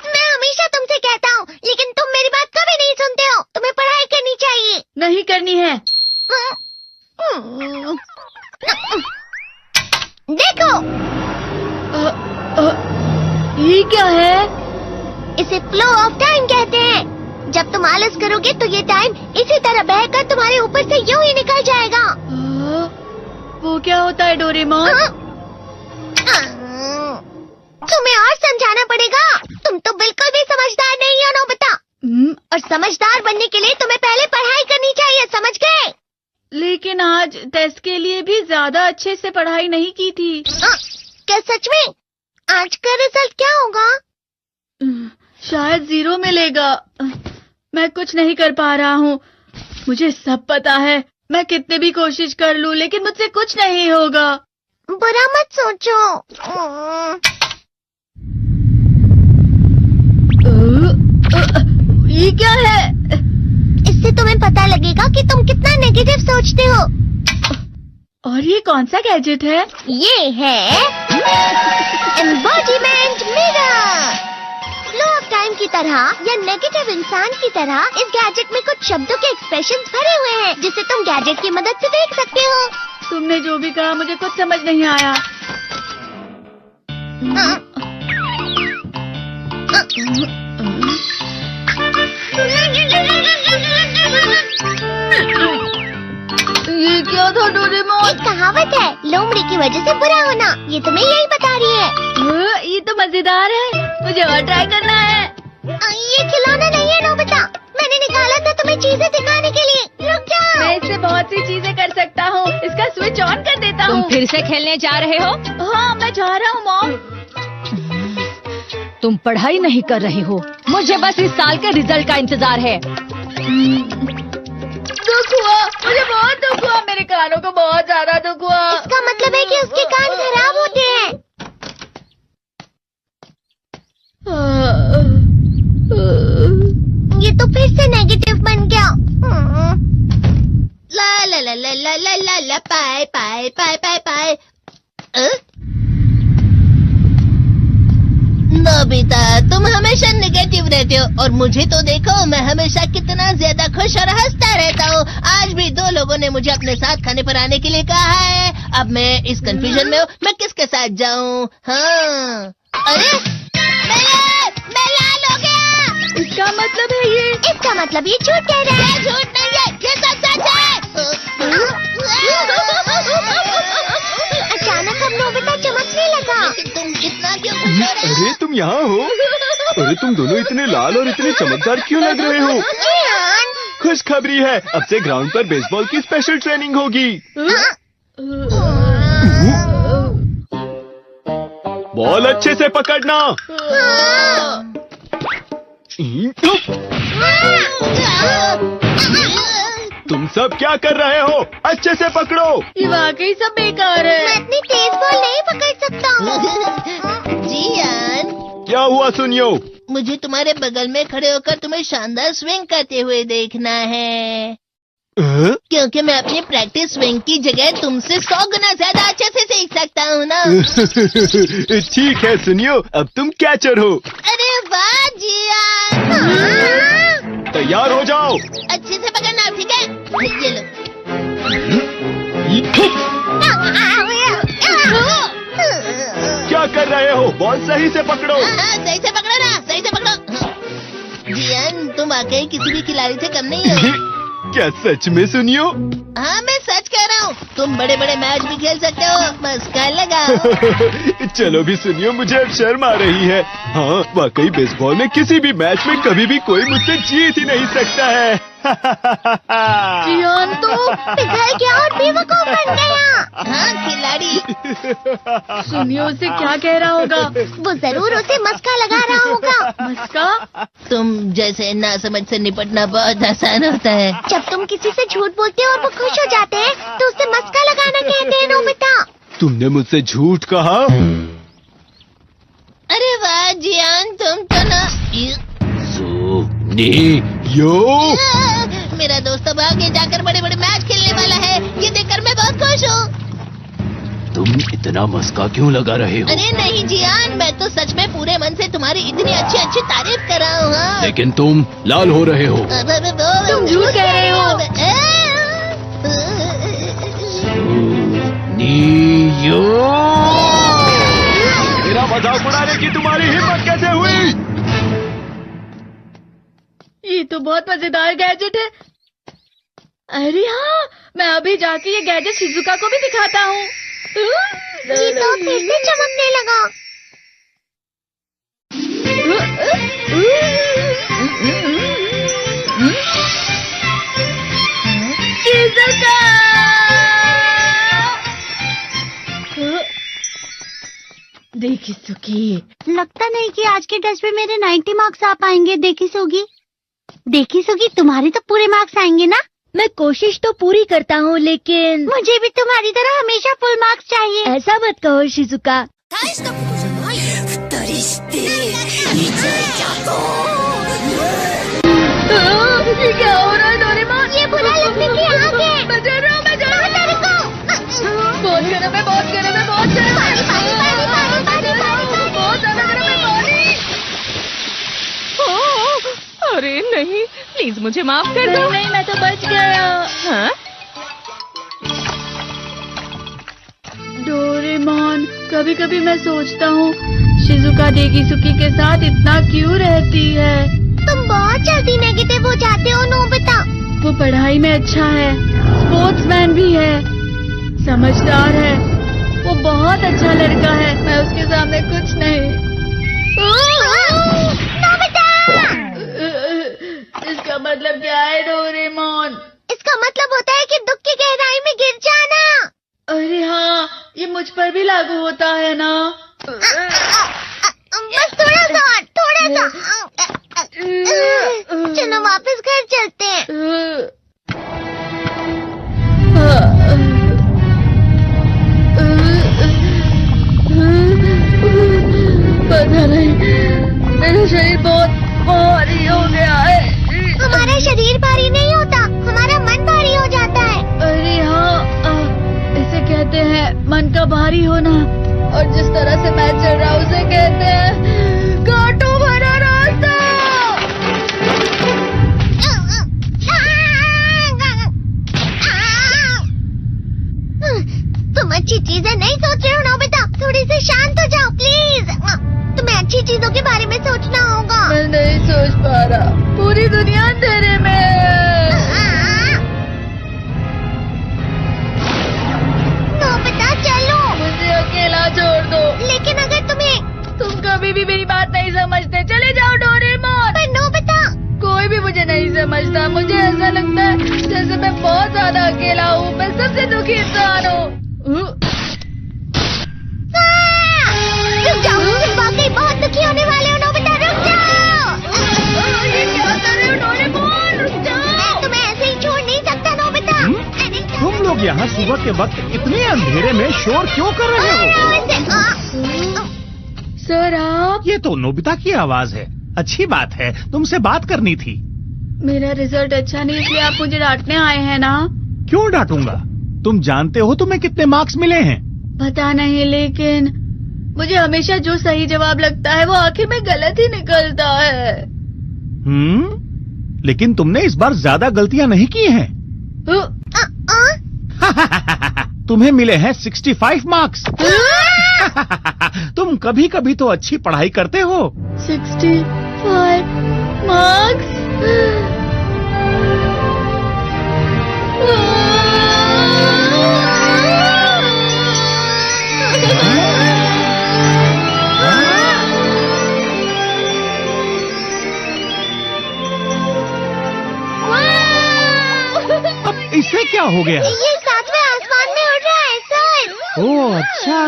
मैं हमेशा तुमसे कहता हूँ, लेकिन तुम मेरी बात कभी नहीं सुनते हो। तुम्हें पढ़ाई करनी चाहिए। नहीं करनी है। देखो, ये क्या है? इसे फ्लो ऑफ टाइम कहते हैं। जब तुम आलस करोगे तो ये टाइम इसी तरह बहकर तुम्हारे ऊपर से यूं ही निकल जाएगा। वो क्या होता है डोरेमोन? तुम्हें और समझाना पड़ेगा। तुम तो बिल्कुल भी समझदार नहीं हो नोबिता। और समझदार बनने के लिए तुम्हें पहले पढ़ाई करनी चाहिए, समझ गए? लेकिन आज टेस्ट के लिए भी ज्यादा अच्छे से पढ़ाई नहीं की थी। क्या सच में? आज का रिजल्ट क्या होगा? शायद 0 मिलेगा। मैं कुछ नहीं कर पा रहा हूँ। मुझे सब पता है। मैं कितने भी कोशिश कर लूँ, लेकिन मुझसे कुछ नहीं होगा। बुरा मत सोचो। ये क्या है? इससे तुम्हें पता लगेगा कि तुम कितना नेगेटिव सोचते हो। और ये कौन सा गैजेट है? ये है embodiment mirror. Flow of time की तरह या नेगेटिव इंसान की तरह इस गैजेट में कुछ शब्दों के एक्सप्रेशंस भरे हुए हैं, जिसे तुम गैजेट की मदद से देख सकते हो। तुमने जो भी कहा मुझे कुछ समझ नहीं आया। ये क्या था डोरेमोन? एक कहावत है, लोमड़ी की वजह से बुरा होना। ये तुम्हें यही बता रही है। ये तो मजेदार है। मुझे और ट्राई करना है। ये खिलौना नहीं है नोबिता। मैंने निकाला था तुम्हें चीजें दिखाने के लिए। रुक जाओ। मैं इससे बहुत सी चीजें कर सकता हूँ। इसका स्विच ऑन कर देता हूँ। तुम फिर से खेलने जा रहे हो? हाँ, मैं जा रहा हूँ मॉम। तुम पढ़ाई नहीं कर रही हो। मुझे बस इस साल के रिजल्ट का इंतजार है। दुख हुआ, मुझे बहुत दुख हुआ। मेरे कानों को बहुत ज्यादा दुख हुआ। इसका मतलब है कि उसके कान खराब होते हैं। ये तो फिर से नेगेटिव बन गया। ला ला ला ला ला ला ला ला पाए पाए पाए पाए पाए। नोबिता, तुम हमेशा नेगेटिव रहते हो और मुझे तो देखो, मैं हमेशा कितना ज्यादा खुश और हंसता रहता हूँ। आज भी 2 लोगों ने मुझे अपने साथ खाने पर आने के लिए कहा है। अब मैं इस कंफ्यूजन में हूँ, मैं किसके साथ जाऊँ? हाँ, अरे मैं लाल हो गया। इसका मतलब है ये? इसका मतलब ये झूठ कह रहा है। झूठ नहीं है, ये सब सच है। अचानक अब नोबिता चमकने लगा। तुम इतना क्यों खुश हो रहे हो? अरे तुम यहाँ हो? अरे तुम दोनों इतने लाल और इतने चमकदार क्यों लग रहे हो? खुशखबरी है, अब से ग्राउंड पर बेसबॉल की स्पेशल ट्रेनिंग होगी। बॉल अच्छे से पकड़ना। तुम सब क्या कर रहे हो? अच्छे से पकड़ो। ये वाकई सब बेकार मैं है। इतनी तेज बॉल नहीं पकड़ सकता हूँ। जियान, क्या हुआ सुनियो? मुझे तुम्हारे बगल में खड़े होकर तुम्हें शानदार स्विंग करते हुए देखना है। क्योंकि मैं अपनी प्रैक्टिस स्विंग की जगह तुमसे 100 गुना ज्यादा अच्छे से सीख सकता हूँ ना। ठीक है सुनियो, अब तुम कैचर हो। अरे वाह जियान। तैयार हो जाओ। अच्छे से पकड़ना, ठीक है? ये लो। क्या कर रहे हो? बॉल सही से पकड़ो। सही से पकड़ो ना, सही से पकड़ो। जियान, तुम वाकई किसी भी खिलाड़ी से कम नहीं हो। क्या सच में सुनियो? हाँ, मैं सच कह रहा हूँ। तुम बड़े बड़े मैच भी खेल सकते हो, बस कर लगाओ। चलो भी सुनियो, मुझे अब शर्म आ रही है। हाँ, वाकई बेसबॉल में किसी भी मैच में कभी भी कोई मुझसे जीत ही नहीं सकता है। जियान तो पिघल गया और बेवकूफ बन गया। हाँ, खिलाड़ी। सुनियो उसे क्या कह रहा होगा? वो जरूर उसे मस्का लगा रहा होगा। मस्का? तुम जैसे नासमझ से निपटना बहुत आसान होता है। जब तुम किसी से झूठ बोलते हो और वो खुश हो जाते हैं, तो उसे मस्का लगाना कहते हैं नोबिता। तुमने मुझसे झूठ कहा? अरे वाह जियान, तुम तो ना। यो मेरा दोस्त अब आगे जाकर बड़े बड़े मैच खेलने वाला है। ये देखकर मैं बहुत खुश हूँ। तुम इतना मस्का क्यों लगा रहे हो? अरे नहीं जियान, मैं तो सच में पूरे मन से तुम्हारी इतनी अच्छी अच्छी तारीफ कर रहा हूँ। हाँ। लेकिन तुम लाल हो रहे हो। तुम झूठ कह रहे हो। नियो! मेरा मजाक उड़ाने की तुम्हारी हिम्मत कैसे हुई? ये तो बहुत मजेदार गैजेट है। अरे हाँ, मैं अभी जाके ये गैजेट शिजुका को भी दिखाता हूँ। जी तो फिर से चमकने लगा। शिजुका! देखी सुकी, लगता नहीं कि आज के टेस्ट में मेरे 90 मार्क्स आ पाएंगे। देखी सोगी तुम्हारे तो पूरे मार्क्स आएंगे ना? मैं कोशिश तो पूरी करता हूँ, लेकिन मुझे भी तुम्हारी तरह हमेशा फुल मार्क्स चाहिए। ऐसा मत कहो शिजुका। ये क्या हो रहा है डोरेमोन? ये बुरा लगने की आग है। मैं डर रहा हूँ, मैं डर रहा हूँ। बहुत गर्म है, बहुत गर्म है, बहुत गर्म है। बहुत ज्यादा गर्म है पानी। अरे नहीं, प्लीज मुझे माफ कर दो। नहीं, मैं तो बच गया। हाँ? डोरेमोन, कभी कभी मैं सोचता हूँ शिजुका डेकिसुकी के साथ इतना क्यों रहती है। तुम बहुत जल्दी नेगेटिव हो जाते हो नोबिता। वो पढ़ाई में अच्छा है, स्पोर्ट्समैन भी है, समझदार है, वो बहुत अच्छा लड़का है। मैं उसके सामने कुछ नहीं। नोबिता! इसका मतलब क्या है डोरेमोन? इसका मतलब होता है कि दुख की गहराई में गिर जाना। अरे हाँ, ये मुझ पर भी लागू होता है ना। बस थोड़ा सा। चलो वापस घर चलते हैं। पता नहीं, मेरा शरीर बहुत भारी हो गया है। हमारा शरीर भारी नहीं होता, हमारा मन भारी हो जाता है। अरे हाँ, इसे कहते हैं मन का भारी होना। और जिस तरह से मैं चल रहा हूँ उसे कहते हैं कांटों भरा रास्ता। तुम अच्छी चीजें नहीं सोच रहे हो नोबिता, थोड़ी सी शांत हो जाओ प्लीज। तुम्हें अच्छी चीजों के बारे में सोचना होगा। मैं नहीं सोच पा रहा, पूरी दुनिया अंधेरे में है। नोबिता चलो। मुझे अकेला छोड़ दो। लेकिन अगर तुम कभी भी मेरी बात नहीं समझते, चले जाओ डोरेमोन। पर नोबिता। कोई भी मुझे नहीं समझता। मुझे ऐसा लगता है जैसे मैं बहुत ज्यादा अकेला हूँ। मैं सबसे दुखी इंसान हूँ। रुक जाओ, तुम वाकई बहुत दुखी होने वाले हो नोबिता, रुक जाओ। ये क्या कर रहे हो डोरेमोन? रुक जाओ। मैं तुम्हें ऐसे ही छोड़ नहीं सकता नोबिता। तुम लोग यहाँ सुबह के वक्त इतने अंधेरे में शोर क्यों कर रहे हो? सर आप? ये तो नोबिता की आवाज है। अच्छी बात है, तुमसे बात करनी थी। मेरा रिजल्ट अच्छा नहीं, इसलिए आप मुझे डांटने आए हैं ना? क्यों डांटूंगा? तुम जानते हो तुम्हें कितने मार्क्स मिले हैं? पता नहीं, लेकिन मुझे हमेशा जो सही जवाब लगता है वो आखिर में गलत ही निकलता है। लेकिन तुमने इस बार ज्यादा गलतियां नहीं की हैं। तुम्हें मिले हैं 65 मार्क्स। तुम कभी कभी तो अच्छी पढ़ाई करते हो। 65 मार्क्स? अब इससे क्या हो गया? ये सातवें आसमान में उड़ रहा है सर। ओह अच्छा।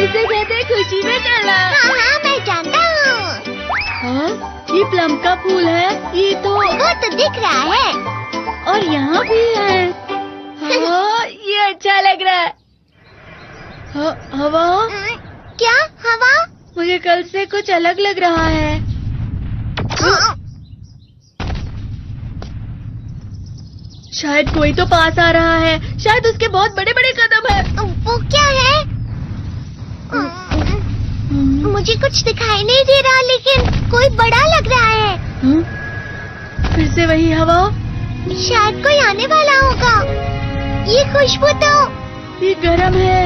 इसे कहते हैं खुशी में चला। हाँ मैं जानता हूँ। हाँ, ये प्लम का फूल है। ये तो वो तो दिख रहा है। और यहाँ भी है। हाँ, ये अच्छा लग रहा है। हवा? क्या हवा? मुझे कल से कुछ अलग लग रहा है। शायद कोई तो पास आ रहा है। शायद उसके बहुत बड़े बड़े कदम है। वो क्या है? मुझे कुछ दिखाई नहीं दे रहा, लेकिन कोई बड़ा लग रहा है। फिर से वही हवा। शायद कोई आने वाला होगा। ये खुशबू तो ये गर्म है।